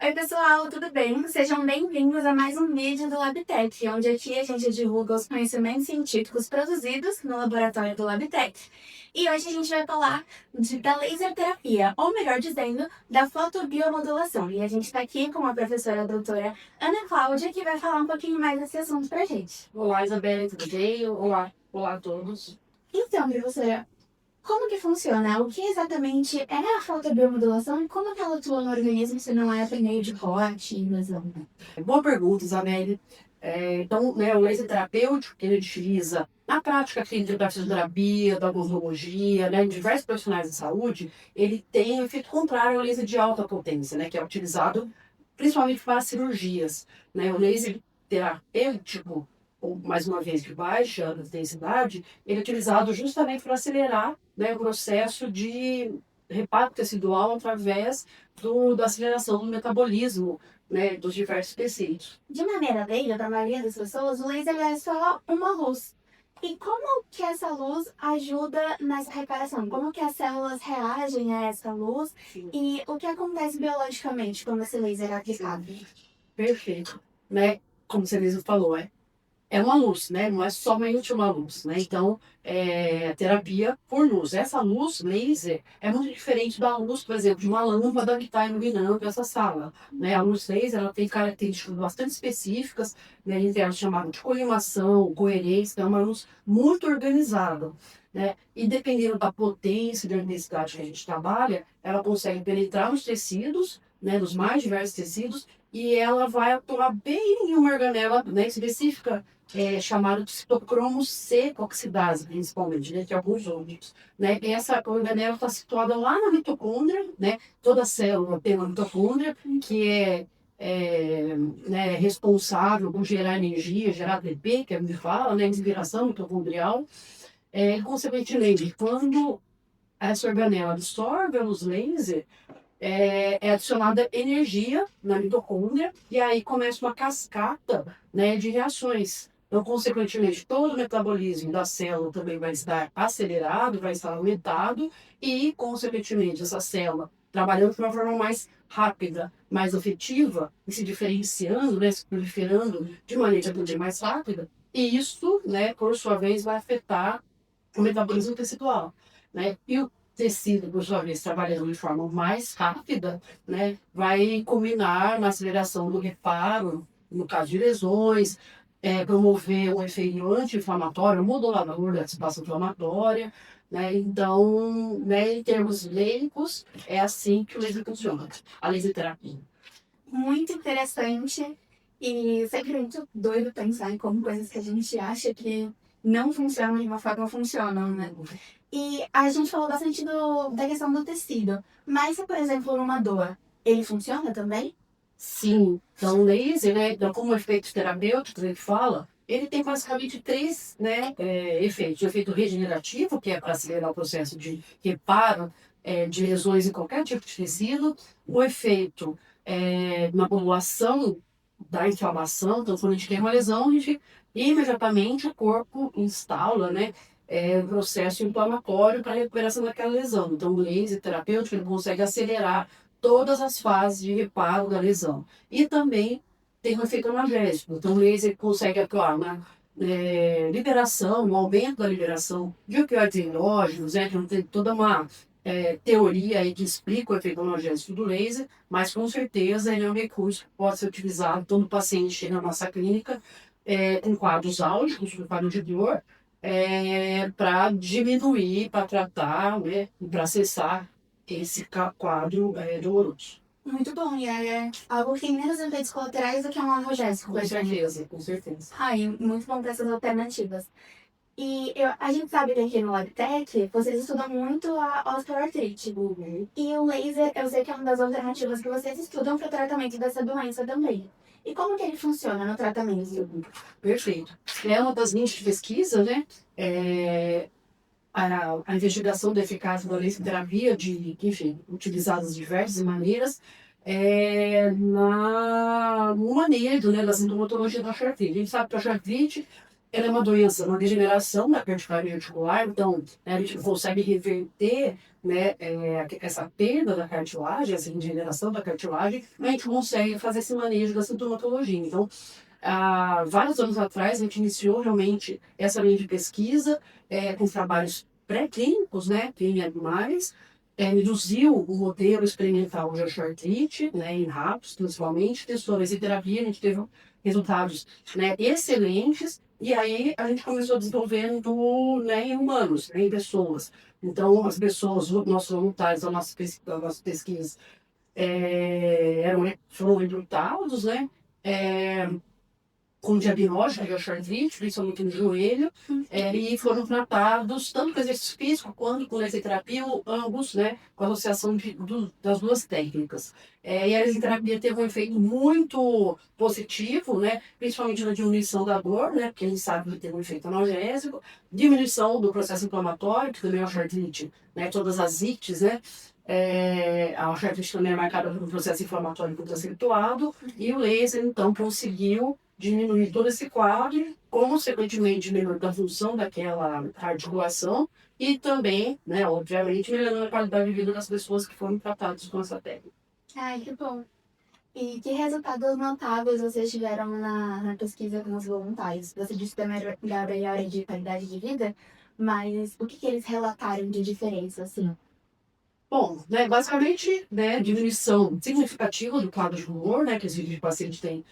Oi, pessoal, tudo bem? Sejam bem-vindos a mais um vídeo do LabTech, onde aqui a gente divulga os conhecimentos científicos produzidos no laboratório do LabTech. E hoje a gente vai falar da laser terapia, ou melhor dizendo, da fotobiomodulação. E a gente está aqui com a professora doutora Ana Cláudia, que vai falar um pouquinho mais desse assunto pra gente. Olá, Isabelle, tudo bem? Olá a todos. Então, professora, como que funciona? O que exatamente é a fotobiomodulação e como que ela atua no organismo se não é por meio de corte e lesão? Boa pergunta, Isabelle. Então, né, o laser terapêutico que ele utiliza na prática clínica da fisioterapia, da odontologia, né, em diversos profissionais de saúde, ele tem o efeito contrário ao laser de alta potência, né, que é utilizado principalmente para cirurgias. Né? O laser terapêutico, ou mais uma vez de baixa intensidade, ele é utilizado justamente para acelerar, né, o processo de reparo tecidual através da aceleração do metabolismo, né, dos diversos tecidos. De maneira leiga, da maioria das pessoas, o laser é só uma luz. E como que essa luz ajuda nessa reparação? Como que as células reagem a essa luz? Sim. E o que acontece biologicamente quando esse laser é aplicado? Perfeito. Né? Como você mesmo falou, é uma luz, né? Não é somente uma luz, né? Então, terapia por luz. Essa luz laser é muito diferente da luz, por exemplo, de uma lâmpada que está iluminando essa sala, né? A luz laser, ela tem características bastante específicas, né? Entre elas chamadas de colimação, coerência, é uma luz muito organizada, né? E dependendo da potência e da intensidade que a gente trabalha, ela consegue penetrar nos tecidos, né? Nos mais diversos tecidos, e ela vai atuar bem em uma organela, né, específica, chamada de citocromo C oxidase, principalmente, né, de alguns outros. Né? E essa organela está situada lá na mitocôndria, né? Toda célula tem uma mitocôndria, que né, responsável por gerar energia, gerar ATP, que a gente fala, né, inspiração mitocondrial. Consequentemente, quando essa organela absorve a luz laser, adicionada energia na mitocôndria e aí começa uma cascata, né, de reações. Então, consequentemente, todo o metabolismo da célula também vai estar acelerado, vai estar aumentado e, consequentemente, essa célula trabalhando de uma forma mais rápida, mais efetiva e se diferenciando, né, se proliferando de maneira também mais rápida. E isso, né, por sua vez, vai afetar o metabolismo tecidual. Né? E o tecido, por sua vez, trabalhando de forma mais rápida, né, vai culminar na aceleração do reparo, no caso de lesões, promover um efeito anti-inflamatório, modulador da antecipação inflamatória. Né? Então, né, em termos leigos, é assim que o laser funciona, a laser terapia. Muito interessante e sempre muito doido pensar em como coisas que a gente acha que não funcionam de uma forma funcionam, né? E a gente falou bastante da questão do tecido, mas se, por exemplo, numa dor, ele funciona também? Sim, então o laser, né, então, como efeitos terapêuticos, ele fala, ele tem basicamente três, né, efeitos. O efeito regenerativo, que é para acelerar o processo de reparo de lesões em qualquer tipo de tecido. O efeito na população da inflamação, então quando a gente tem uma lesão, a gente imediatamente o corpo instala, né, o processo inflamatório para a recuperação daquela lesão. Então o laser terapêutico, ele consegue acelerar todas as fases de reparo da lesão. E também tem um efeito analgésico. Então, o laser consegue atuar na liberação, no aumento da liberação de opioides endógenos, né? Que tem toda uma teoria aí que explica o efeito analgésico do laser, mas com certeza ele é um recurso que pode ser utilizado quando o paciente chega na nossa clínica com quadros álgicos, com quadro de dor, para diminuir, para tratar, né? Para acessar esse quadro doloroso. Muito bom, e é algo que tem menos efeitos colaterais do que um analgésico. Com certeza, com certeza. Ai, muito bom ter essas alternativas. E a gente sabe que aqui no LabTech, vocês estudam muito a osteoartrite. Uhum. E o laser, eu sei que é uma das alternativas que vocês estudam para o tratamento dessa doença também. E como que ele funciona no tratamento? Perfeito. É uma das linhas de pesquisa, né? A investigação da eficácia da laser-terapia, enfim, utilizadas de diversas maneiras, no manejo, né, da sintomatologia da artrite. A gente sabe que a artrite ela é uma doença, uma degeneração da cartilagem articular, então né, a gente consegue reverter né, essa perda da cartilagem, essa degeneração da cartilagem, a gente consegue fazer esse manejo da sintomatologia. Então, há vários anos atrás, a gente iniciou realmente essa linha de pesquisa com trabalhos pré-clínicos, né, em animais, induziu o modelo experimental de osteoartrite, né, em ratos, principalmente, testou a terapia, a gente teve resultados né, excelentes, e aí a gente começou desenvolvendo né, em humanos, né, em pessoas. Então, as pessoas, os nossos voluntários das nossas pesquisas, foram recrutados, né? Com diagnóstico de osteoartrite, principalmente no joelho, e foram tratados tanto com exercício físico quanto com lesioterapia, ambos, né, com a associação das duas técnicas. E a lesioterapia teve um efeito muito positivo, né, principalmente na diminuição da dor, né, porque a gente sabe que tem um efeito analgésico, diminuição do processo inflamatório, que também é osteoartrite, né, todas as ites, né, a osteoartrite também é marcada por um processo inflamatório muito acentuado, e o laser, então, conseguiu diminuir todo esse quadro, consequentemente melhorando a função daquela articulação e também, né, obviamente, melhorando a qualidade de vida das pessoas que foram tratadas com essa técnica. Ai, que bom. E que resultados notáveis vocês tiveram na pesquisa com os voluntários? Você disse da melhora de qualidade de vida, mas o que eles relataram de diferença, assim? Bom, né, basicamente, né, diminuição significativa do quadro de dor, né, que esse tipo de paciente tem,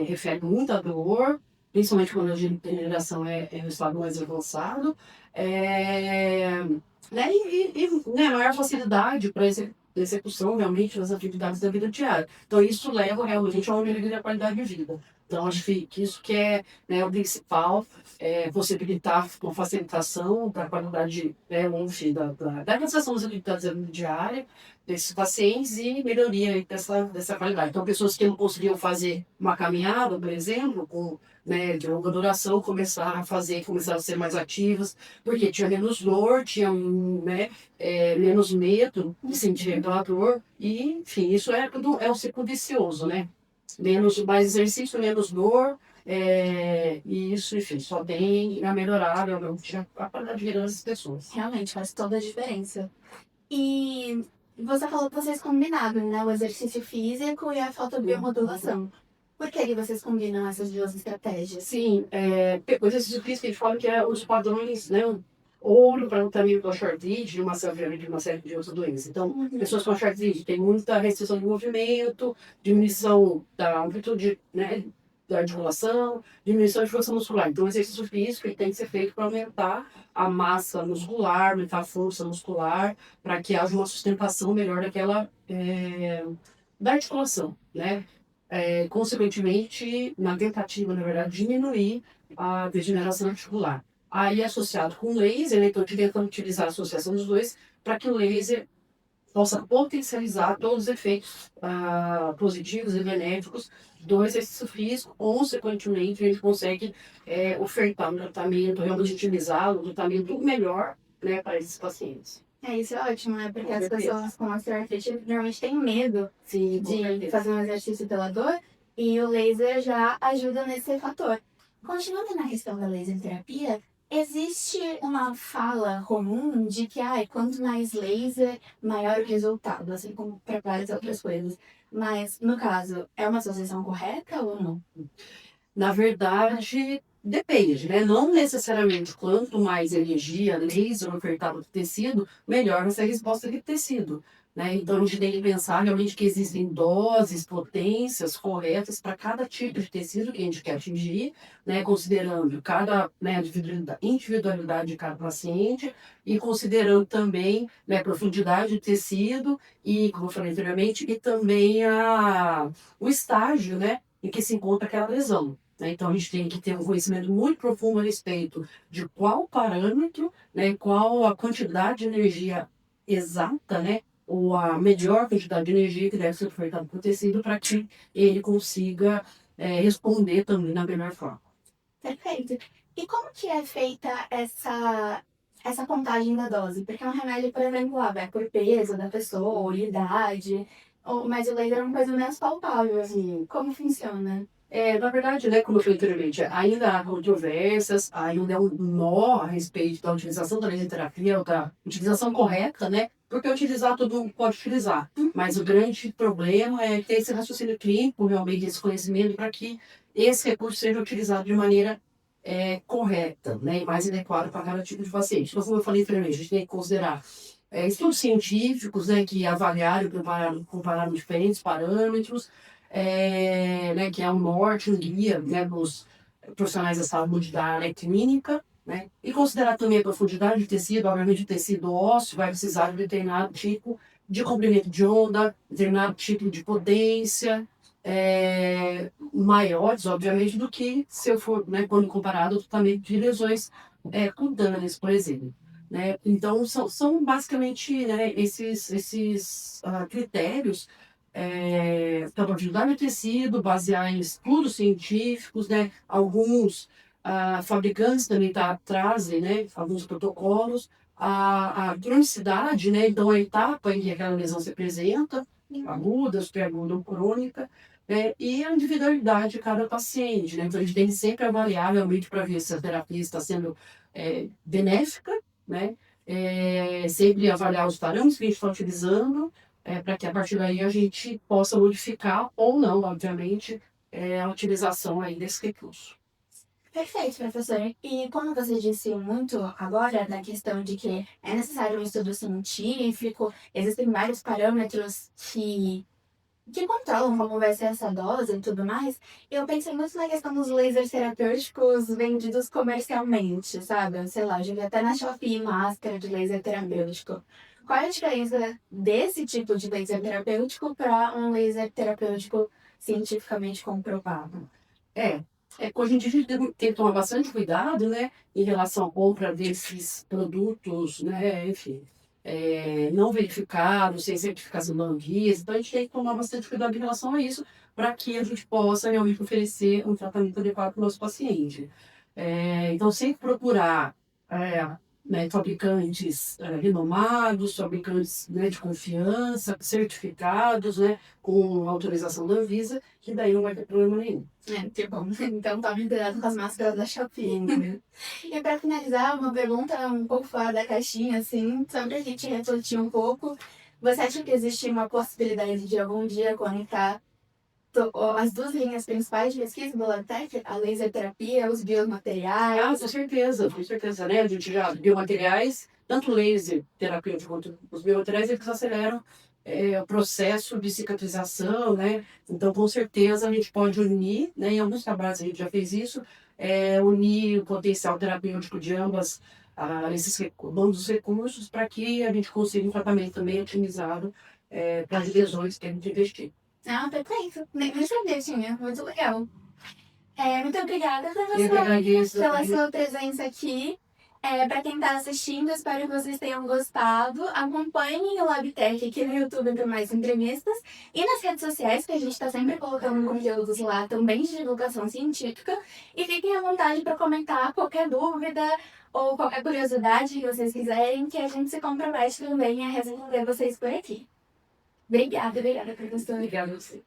refere muito à dor, principalmente quando a degeneração é um estado mais avançado, né, né, maior facilidade para execução realmente das atividades da vida diária. Então, isso leva realmente a uma melhoria da qualidade de vida. Então, acho que isso que é né, o principal, possibilitar uma facilitação da qualidade né, enfim, da realização das atividades da vida diária desses pacientes e melhoria aí dessa qualidade. Então, pessoas que não conseguiam fazer uma caminhada, por exemplo, com né, de longa duração, começaram a ser mais ativas, porque tinha menos dor, tinha né, menos medo de sentir aquela dor, e, enfim, isso é um ciclo vicioso, né? Mais exercício, menos dor, e isso, enfim, só tem a melhorar realmente a qualidade de vida das pessoas. Realmente faz toda a diferença. E você falou que vocês combinaram, né? O exercício físico e a fotobiomodulação. Por que vocês combinam essas duas estratégias? Sim, o exercício físico a gente fala que é os padrões, né? Ouro para o tratamento da osteoartrite e uma série de outras doenças. Então, pessoas com osteoartrite têm muita restrição de movimento, diminuição da amplitude, né, da articulação, diminuição de força muscular. Então, o exercício físico ele tem que ser feito para aumentar a massa muscular, aumentar a força muscular, para que haja uma sustentação melhor da articulação, né? Consequentemente, na tentativa, na verdade, diminuir a degeneração articular. Aí, associado com o laser, né, então, tentando utilizar a associação dos dois para que o laser possa potencializar todos os efeitos positivos e benéficos do exercício físico. Consequentemente, a gente consegue ofertar um tratamento, realmente utilizá-lo, um tratamento melhor né, para esses pacientes. Isso é ótimo, né? Porque as pessoas com osteoartrite normalmente têm medo Sim, de fazer um exercício pela dor e o laser já ajuda nesse fator. Continuando na questão da laser terapia, existe uma fala comum de que quanto mais laser, maior o resultado, assim como para várias outras coisas. Mas, no caso, é uma associação correta ou não? Na verdade, depende, né? Não necessariamente quanto mais energia, laser ofertado do tecido, melhor vai ser a resposta do tecido. Né? Então a gente tem que pensar realmente que existem doses, potências corretas para cada tipo de tecido que a gente quer atingir, né? Considerando cada né, individualidade de cada paciente e considerando também né, profundidade do tecido e, como eu falei anteriormente, e também o estágio né, em que se encontra aquela lesão. Né? Então, a gente tem que ter um conhecimento muito profundo a respeito de qual parâmetro, né, qual a quantidade de energia exata, né, ou a melhor quantidade de energia que deve ser ofertada para o tecido para que ele consiga responder também da melhor forma. Perfeito. E como que é feita essa contagem da dose? Porque é um remédio, por exemplo, vai por peso da pessoa, ou idade, mas o laser é uma coisa menos palpável. Assim, Como funciona? Na verdade, né, como eu falei anteriormente, ainda há controvérsias, ainda é um nó a respeito da utilização da laserterapia, ou da utilização correta, né? Porque utilizar todo mundo pode utilizar. Mas o grande problema é ter esse raciocínio clínico, realmente, esse conhecimento, para que esse recurso seja utilizado de maneira correta, né, e mais adequada para cada tipo de paciente. Então, como eu falei anteriormente, a gente tem que considerar estudos científicos, né, que avaliaram e compararam diferentes parâmetros, né, que é o norte, o guia, né, dos profissionais da saúde da área clínica, né, e considerar também a profundidade de tecido, obviamente o tecido ósseo vai precisar de determinado tipo de comprimento de onda, determinado tipo de potência, maiores, obviamente, do que se eu for, né, quando comparado ao tratamento de lesões cutâneas, por exemplo. Né? Então, são basicamente, né, esses critérios para ajudar no tecido, basear em estudos científicos, né? Alguns fabricantes também trazem, né, alguns protocolos, a cronicidade, né? Então, a etapa em que aquela lesão se apresenta, aguda, subaguda ou crônica, e a individualidade de cada paciente, né? Então, a gente tem que sempre avaliar realmente para ver se a terapia está sendo benéfica, né? Sempre avaliar os parâmetros que a gente está utilizando, para que a partir daí a gente possa modificar ou não, obviamente, a utilização aí desse recurso. Perfeito, professor. E como você disse muito agora, da questão de que é necessário um estudo científico, existem vários parâmetros que controlam como vai ser essa dose e tudo mais, eu pensei muito na questão dos lasers terapêuticos vendidos comercialmente, sabe? Sei lá, eu já vi até na Shopee máscara de laser terapêutico. Qual é a diferença desse tipo de laser terapêutico para um laser terapêutico cientificamente comprovado? É, que hoje em dia a gente tem que tomar bastante cuidado, né, em relação à compra desses produtos, né, enfim, não verificados, sem certificação da Anvisa. Então a gente tem que tomar bastante cuidado em relação a isso, para que a gente possa realmente oferecer um tratamento adequado para o nosso paciente. Então, sempre procurar né, fabricantes renomados, fabricantes, né, de confiança, certificados, né, com autorização da Anvisa, que daí não vai ter problema nenhum. Que bom. Então tome cuidado com as máscaras da Shopee, né? E para finalizar, uma pergunta um pouco fora da caixinha, assim, só pra gente refletir um pouco. Você acha que existe uma possibilidade de algum dia conectar as duas linhas principais de pesquisa do LabTech, a laser terapia, os biomateriais? Com certeza, né? A gente já biomateriais, tanto laser terapêutico quanto os biomateriais, eles aceleram o processo de cicatrização, né? Então, com certeza, a gente pode unir, né? Em alguns trabalhos a gente já fez isso, unir o potencial terapêutico de ambos os recursos para que a gente consiga um tratamento também otimizado para as lesões que a gente investir. Ah, perfeito. Nem sabia, tinha. Muito legal. Muito obrigada, Eu que agradeço. pela sua presença aqui. Para quem está assistindo, espero que vocês tenham gostado. Acompanhem o LabTech aqui no YouTube para mais entrevistas e nas redes sociais, que a gente está sempre colocando conteúdos lá também de divulgação científica. E fiquem à vontade para comentar qualquer dúvida ou qualquer curiosidade que vocês quiserem, que a gente se compromete também a responder vocês por aqui. Obrigada, professor. Obrigada a você.